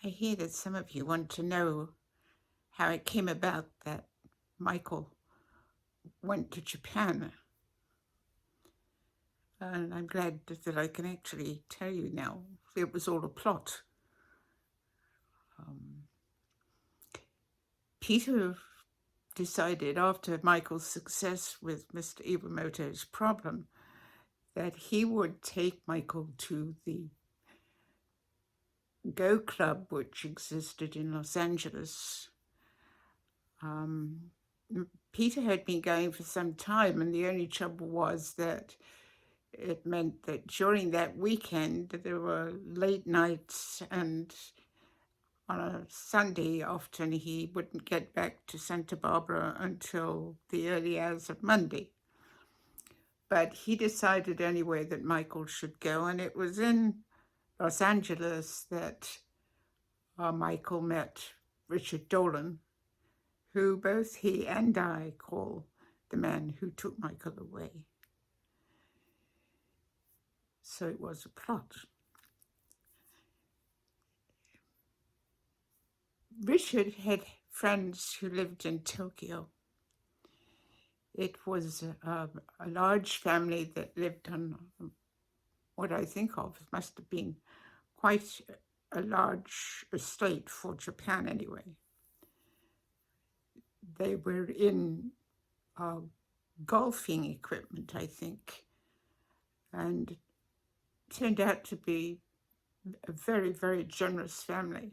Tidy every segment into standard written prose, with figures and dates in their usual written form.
I hear that some of you want to know how it came about that Michael went to Japan. And I'm glad that I can actually tell you now. It was all a plot. Um, Peter decided after Michael's success with Mr. Iwamoto's problem that he would take Michael to the Go Club, which existed in Los Angeles. Um, Peter had been going for some time, and the only trouble was that it meant that during that weekend there were late nights, and on a Sunday often he wouldn't get back to Santa Barbara until the early hours of Monday. But he decided anyway that Michael should go, and it was in Los Angeles that Michael met Richard Dolan, who both he and I call the man who took Michael away. So it was a plot. Richard had friends who lived in Tokyo. It was a large family that lived on what I think of must have been quite a large estate for Japan anyway. They were in golfing equipment, I think, and turned out to be a very, very generous family.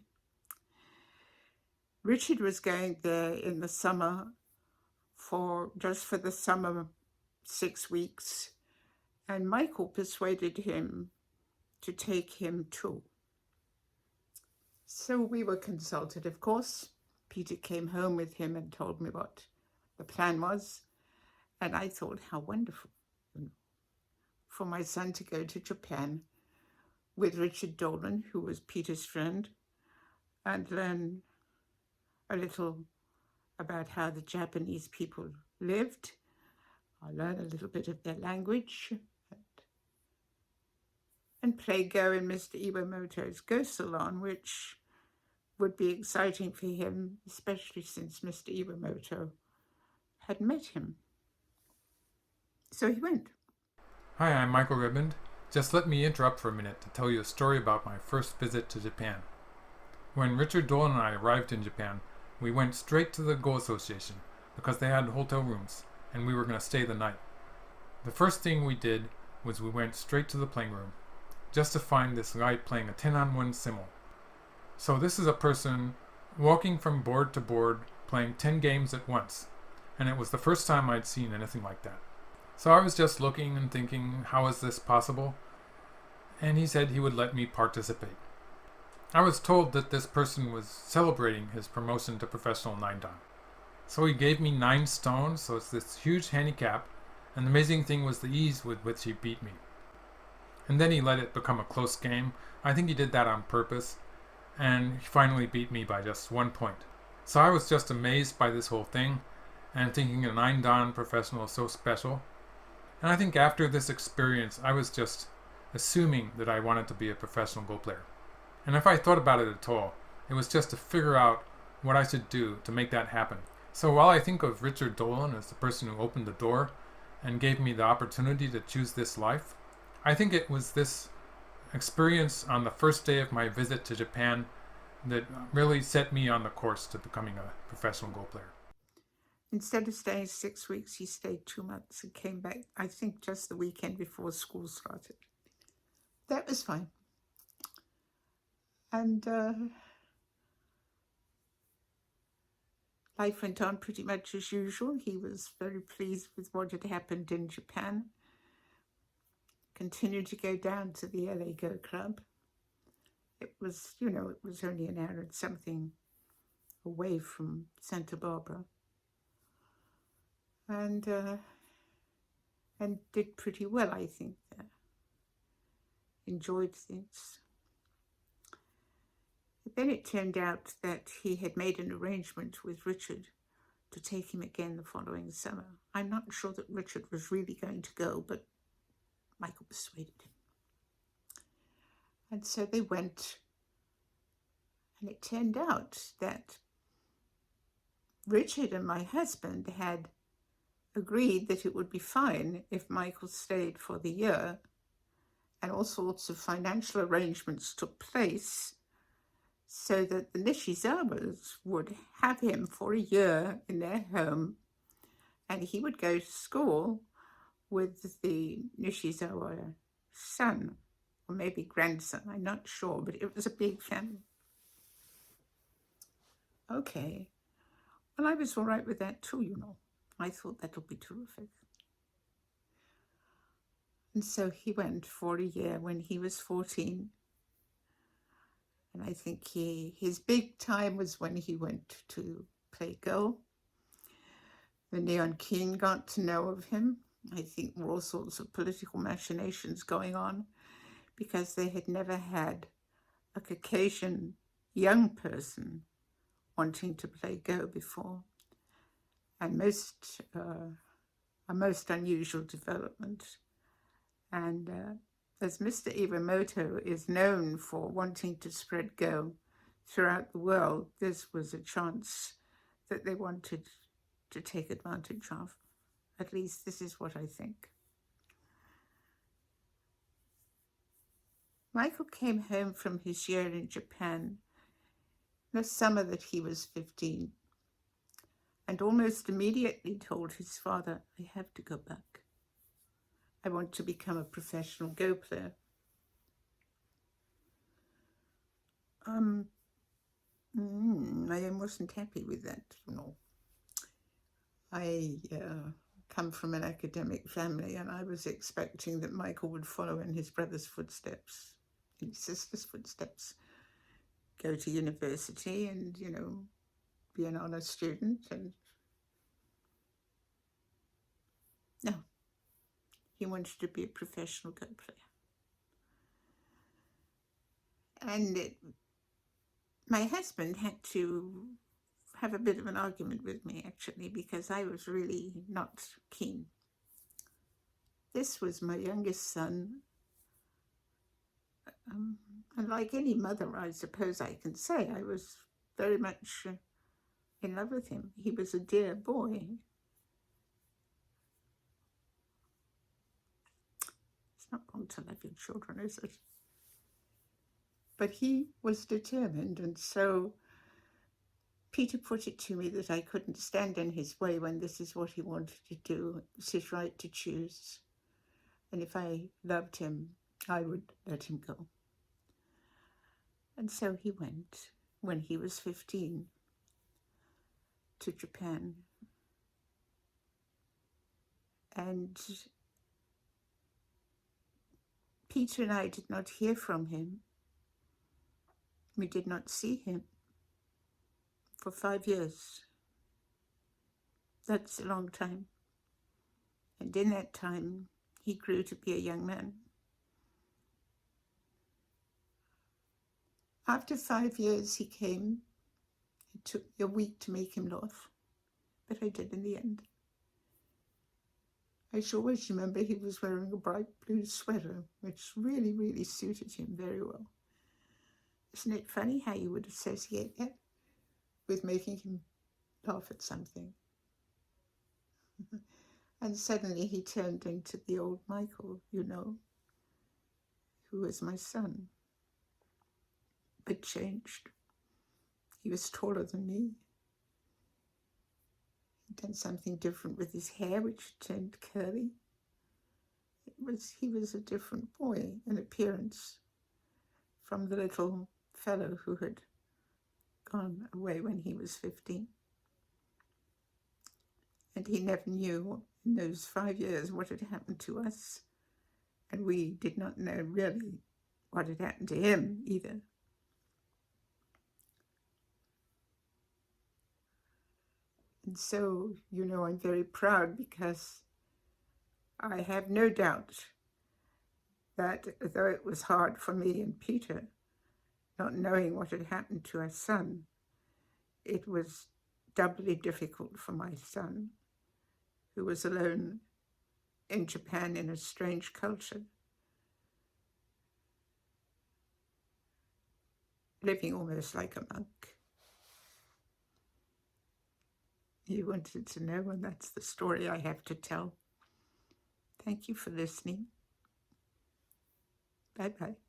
Richard was going there in the summer for the summer 6 weeks, and Michael persuaded him to take him too. So we were consulted, of course. Peter came home with him and told me what the plan was, and I thought how wonderful for my son to go to Japan with Richard Dolan, who was Peter's friend, and learn a little about how the Japanese people lived. I learned a little bit of their language and play Go in Mr. Iwamoto's Go Salon, which would be exciting for him, especially since Mr. Iwamoto had met him. So he went. Hi, I'm Michael Redmond. Just let me interrupt for a minute to tell you a story about my first visit to Japan. When Richard Dolan and I arrived in Japan, we went straight to the Go Association because they had hotel rooms and we were going to stay the night. The first thing we did was we went straight to the playing room just to find this guy playing a 10-on-1 Simmel. So this is a person walking from board to board playing 10 games at once, and it was the first time I'd seen anything like that. So I was just looking and thinking, how is this possible? And he said he would let me participate. I was told that this person was celebrating his promotion to professional 9-dan. So he gave me 9 stones, so it's this huge handicap, and the amazing thing was the ease with which he beat me. And then he let it become a close game. I think he did that on purpose, and he finally beat me by just 1 point. So I was just amazed by this whole thing, and thinking a 9-dan professional is so special. And I think after this experience, I was just assuming that I wanted to be a professional Go player. And if I thought about it at all, it was just to figure out what I should do to make that happen. So while I think of Richard Dolan as the person who opened the door and gave me the opportunity to choose this life, I think it was this experience on the first day of my visit to Japan that really set me on the course to becoming a professional Go player. Instead of staying 6 weeks, he stayed 2 months and came back, I think, just the weekend before school started. That was fine. And life went on pretty much as usual. He was very pleased with what had happened in Japan. Continued to go down to the LA Go Club. It was, it was only an hour and something away from Santa Barbara. And did pretty well, I think. Enjoyed things. But then it turned out that he had made an arrangement with Richard to take him again the following summer. I'm not sure that Richard was really going to go, but Michael persuaded him. And so they went, And it turned out that Richard and my husband had agreed that it would be fine if Michael stayed for the year, and all sorts of financial arrangements took place so that the Nishizawas would have him for a year in their home, and he would go to school with the Nishizawa son, or maybe grandson, I'm not sure, but it was a big family. Okay, well, I was all right with that too, you know. I thought that'll be terrific. And so he went for a year when he was 14. And I think his big time was when he went to play Go. The Neon King got to know of him. I think there were all sorts of political machinations going on because they had never had a Caucasian young person wanting to play Go before. And a most unusual development. And as Mr. Iwamoto is known for wanting to spread Go throughout the world, this was a chance that they wanted to take advantage of. At least this is what I think. Michael came home from his year in Japan the summer that he was 15, and almost immediately told his father, I have to go back. I want to become a professional Go player. I wasn't happy with that, you know. I come from an academic family, and I was expecting that Michael would follow in his brother's footsteps, in his sister's footsteps, go to university and, you know, be an honor student. And no, he wanted to be a professional Go player. And my husband had to have a bit of an argument with me, actually, because I was really not keen. This was my youngest son. And like any mother, I suppose I can say, I was very much in love with him. He was a dear boy. It's not wrong to love your children, is it? But he was determined, and so Peter put it to me that I couldn't stand in his way when this is what he wanted to do. It was his right to choose. And if I loved him, I would let him go. And so he went, when he was 15, to Japan. And Peter and I did not hear from him. We did not see him for 5 years. That's a long time. And in that time, he grew to be a young man. After 5 years, he came. It took me a week to make him laugh, but I did in the end. I shall always remember he was wearing a bright blue sweater, which really, really suited him very well. Isn't it funny how you would associate that with making him laugh at something? And suddenly he turned into the old Michael, you know, who was my son, but changed. He was taller than me. He'd done something different with his hair, which turned curly. He was a different boy in appearance from the little fellow who had gone away when he was 15. And he never knew in those 5 years what had happened to us. And we did not know really what had happened to him either. And so, you know, I'm very proud because I have no doubt that though it was hard for me and Peter, not knowing what had happened to our son, it was doubly difficult for my son, who was alone in Japan in a strange culture. living almost like a monk. You wanted to know, and that's the story I have to tell. Thank you for listening. Bye-bye.